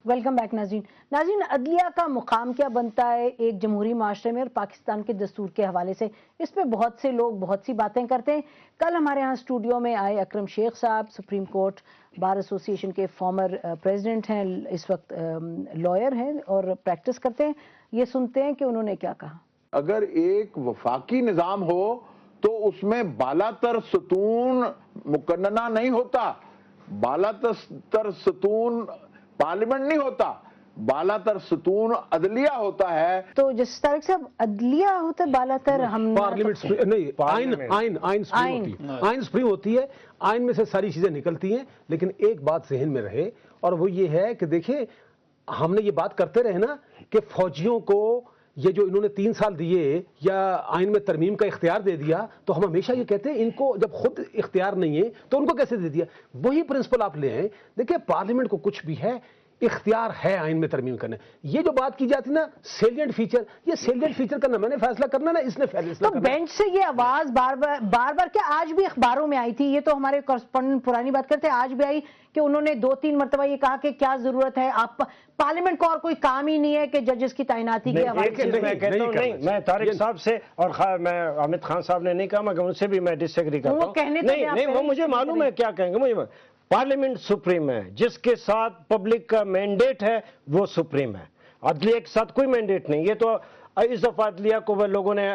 Welcome back ناظرین۔ ناظرین، عدلیہ کا مقام کیا بنتا ہے ایک جمہوری معاشرے میں اور پاکستان کے دستور کے حوالے سے، اس پہ بہت سے لوگ بہت سی باتیں کرتے ہیں۔ کل ہمارے ہاں اسٹوڈیو میں آئے اکرم شیخ صاحب، سپریم کورٹ بار ایسوسی ایشن کے فارمر پریزیڈنٹ ہیں، اس وقت لائر ہیں اور پریکٹس کرتے ہیں۔ یہ سنتے ہیں کہ انہوں نے کیا کہا۔ اگر ایک وفاقی نظام ہو تو اس میں بالا تر ستون مقننہ نہیں ہوتا، بالا تر ستون پارلیمنٹ نہیں ہوتا، بالا تر ستون عدلیہ ہوتا ہے۔ تو جسٹس طارق صاحب، عدلیہ ہوتا ہے بالا تر، ہم پارلیمنٹ نہیں، آئین سپریم ہوتی ہے، آئین میں سے ساری چیزیں نکلتی ہیں۔ لیکن ایک بات ذہن میں رہے، اور وہ یہ ہے کہ دیکھیں ہم نے یہ بات کرتے رہے نا کہ فوجیوں کو یہ جو انہوں نے 3 سال دیے یا آئین میں ترمیم کا اختیار دے دیا، تو ہم ہمیشہ یہ کہتے ہیں ان کو جب خود اختیار نہیں ہے تو ان کو کیسے دے دیا؟ وہی پرنسپل آپ لے آئیں۔ دیکھیں پارلیمنٹ کو کچھ بھی ہے، اختیار ہے آئین میں ترمیم کرنے۔ یہ جو بات کی جاتی نا سیلینٹ فیچر، یہ سیلینٹ فیچر کرنا میں نے فیصلہ کرنا نا، اس نے فیصلہ کرنا۔ تو بینچ سے یہ آواز بار بار کیا آج بھی اخباروں میں آئی تھی، یہ تو ہمارے کورسپونڈنٹ پرانی بات کرتے ہیں، آج بھی آئی کہ انہوں نے 2-3 مرتبہ یہ کہا کہ کیا ضرورت ہے، آپ پارلیمنٹ کو اور کوئی کام ہی نہیں ہے کہ ججز کی تعیناتی کی حوالے میں کہتا ہوں نہیں، میں طارق صاحب سے اور میں حامد خان صاحب نے نہیں کہا، مگر ان سے بھی میں ڈس ایگری کرتا ہوں۔ نہیں، وہ مجھے معلوم ہے کیا کہیں گے، مجھے پارلیمنٹ سپریم ہے، جس کے ساتھ پبلک کا مینڈیٹ ہے وہ سپریم ہے، عدلیہ کے ساتھ کوئی مینڈیٹ نہیں۔ یہ تو اس دفعہ عدلیہ کو وہ لوگوں نے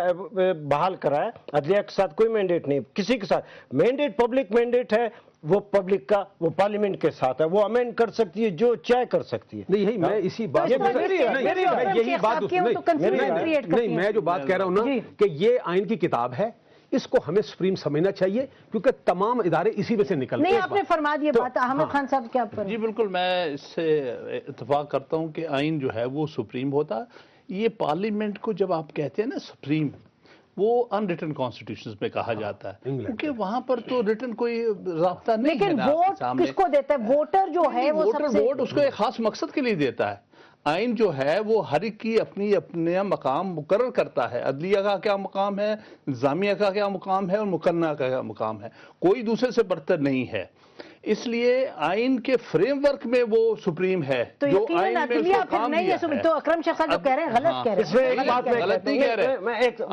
بحال کرا ہے، عدلیہ کے ساتھ کوئی مینڈیٹ نہیں، کسی کے ساتھ مینڈیٹ پبلک مینڈیٹ ہے، وہ پبلک کا وہ پارلیمنٹ کے ساتھ ہے، وہ امینڈ کر سکتی ہے جو چاہے کر سکتی ہے۔ نہیں، میں اسی بات یہی بات نہیں، میں جو بات کہہ رہا ہوں نا کہ یہ آئین کی کتاب ہے، اس کو ہمیں سپریم سمجھنا چاہیے کیونکہ تمام ادارے اسی میں سے نکلتے ہیں۔ نہیں، آپ نے فرما دیا بات۔ حامد خان صاحب کیا پر؟ جی بالکل، میں اس سے اتفاق کرتا ہوں کہ آئین جو ہے وہ سپریم ہوتا ہے۔ یہ پارلیمنٹ کو جب آپ کہتے ہیں نا سپریم، وہ ان ریٹن کانسٹیٹیوشنز میں کہا جاتا ہے، کیونکہ وہاں پر تو ریٹن کوئی رابطہ نہیں ہے۔ لیکن ووٹ کس کو دیتا ہے؟ ووٹر جو ہے وہ سب سے، ووٹ اس کو ایک خاص مقصد کے لیے دیتا ہے۔ آئین جو ہے وہ ہر ایک کی اپنا مقام مقرر کرتا ہے۔ عدلیہ کا کیا مقام ہے، انتظامیہ کا کیا مقام ہے، اور مقننہ کا کیا مقام ہے، کوئی دوسرے سے برتر نہیں ہے۔ اس لیے آئین کے فریم ورک میں وہ سپریم ہے۔ تو یقیناً عدلیہ پھر نہیں ہے، تو اکرم شیخ صاحب جو کہہ رہے ہیں غلط کہہ رہے ہیں۔ غلط نہیں کہہ رہے،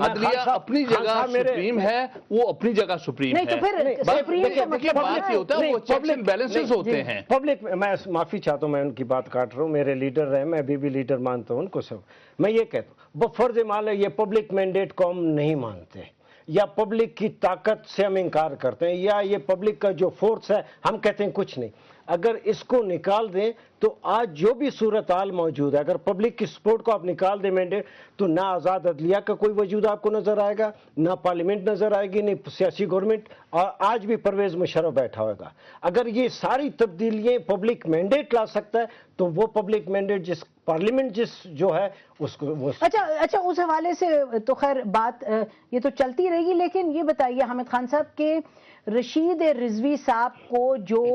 عدلیہ اپنی جگہ سپریم ہے، وہ اپنی جگہ سپریم ہے۔ نہیں تو پھر سپریم کا مطلب بات یہ ہوتا ہے وہ چیکس اینڈ بیلنسز ہوتے ہیں۔ پبلک، میں معافی چاہتا ہوں، میں ان کی بات کاٹ رہا ہوں، میرے لیڈر رہے، میں ابھی بھی لیڈر مانتا ہوں ان کو سب۔ میں یہ کہتا ہوں بفرض مان یہ پبلک مینڈیٹ کو ہم نہیں مانتے، یا پبلک کی طاقت سے ہم انکار کرتے ہیں، یا یہ پبلک کا جو فورس ہے ہم کہتے ہیں کچھ نہیں، اگر اس کو نکال دیں تو آج جو بھی صورتحال موجود ہے، اگر پبلک کی سپورٹ کو آپ نکال دیں مینڈیٹ، تو نہ آزاد عدلیہ کا کوئی وجود آپ کو نظر آئے گا، نہ پارلیمنٹ نظر آئے گی، نہ سیاسی گورنمنٹ، اور آج بھی پرویز مشرف بیٹھا ہوگا۔ اگر یہ ساری تبدیلیاں پبلک مینڈیٹ لا سکتا ہے تو وہ پبلک مینڈیٹ جس پارلیمنٹ جو ہے اس کو اچھا اس حوالے سے تو خیر بات یہ تو چلتی رہے گی، لیکن یہ بتائیے حامد خان صاحب کہ رشید رضوی صاحب کو جو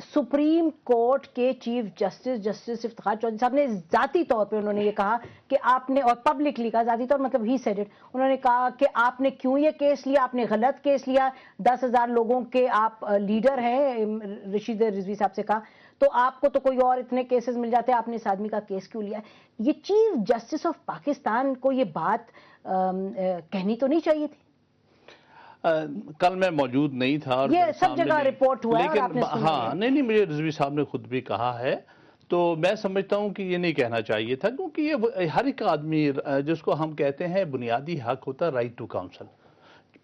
سپریم کورٹ کے چیف جسٹس افتخار چودھری صاحب نے ذاتی طور پہ انہوں نے یہ کہا کہ آپ نے، اور پبلکلی کہا، ذاتی طور مطلب ہی سیڈ اٹ، انہوں نے کہا کہ آپ نے کیوں یہ کیس لیا، آپ نے غلط کیس لیا، 10,000 لوگوں کے آپ لیڈر ہیں، رشید رضوی صاحب سے کہا، تو آپ کو تو کوئی اور اتنے کیسز مل جاتے ہیں، آپ نے اس آدمی کا کیس کیوں لیا؟ یہ چیف جسٹس آف پاکستان کو یہ بات کہنی تو نہیں چاہیے تھی؟ کل میں موجود نہیں تھا، اور یہ سب جگہ رپورٹ ہوا ہے، لیکن ہاں نہیں مجھے رضوی صاحب نے خود بھی کہا ہے، تو میں سمجھتا ہوں کہ یہ نہیں کہنا چاہیے تھا، کیونکہ یہ ہر ایک آدمی جس کو ہم کہتے ہیں بنیادی حق ہوتا ہے رائٹ ٹو کاؤنسل،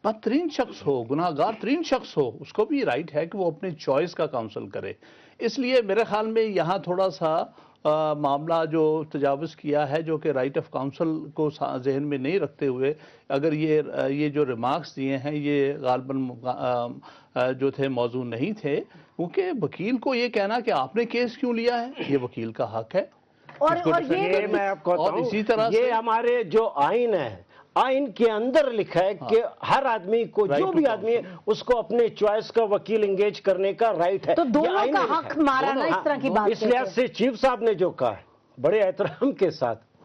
بدترین شخص ہو، گناہ گار ترین شخص ہو، اس کو بھی رائٹ ہے کہ وہ اپنے چوائس کا کاؤنسل کرے۔ اس لیے میرے خیال میں یہاں تھوڑا سا معاملہ جو تجاوز کیا ہے، جو کہ رائٹ آف کاؤنسل کو ذہن میں نہیں رکھتے ہوئے اگر یہ جو ریمارکس دیے ہیں، یہ غالباً جو تھے موضوع نہیں تھے، کیونکہ وکیل کو یہ کہنا کہ آپ نے کیس کیوں لیا ہے، یہ وکیل کا حق ہے۔ اور یہ میں آپ کو بتاؤں، اسی طرح یہ ہمارے جو آئین ہے، آئین کے اندر لکھا ہے کہ ہر آدمی کو، جو بھی آدمی ہے، اس کو اپنے چوائس کا وکیل انگیج کرنے کا رائٹ ہے۔ تو دونوں کا حق مارا نا اس طرح کی بات، اس لحاظ سے چیف صاحب نے جو کہا ہے بڑے احترام کے ساتھ،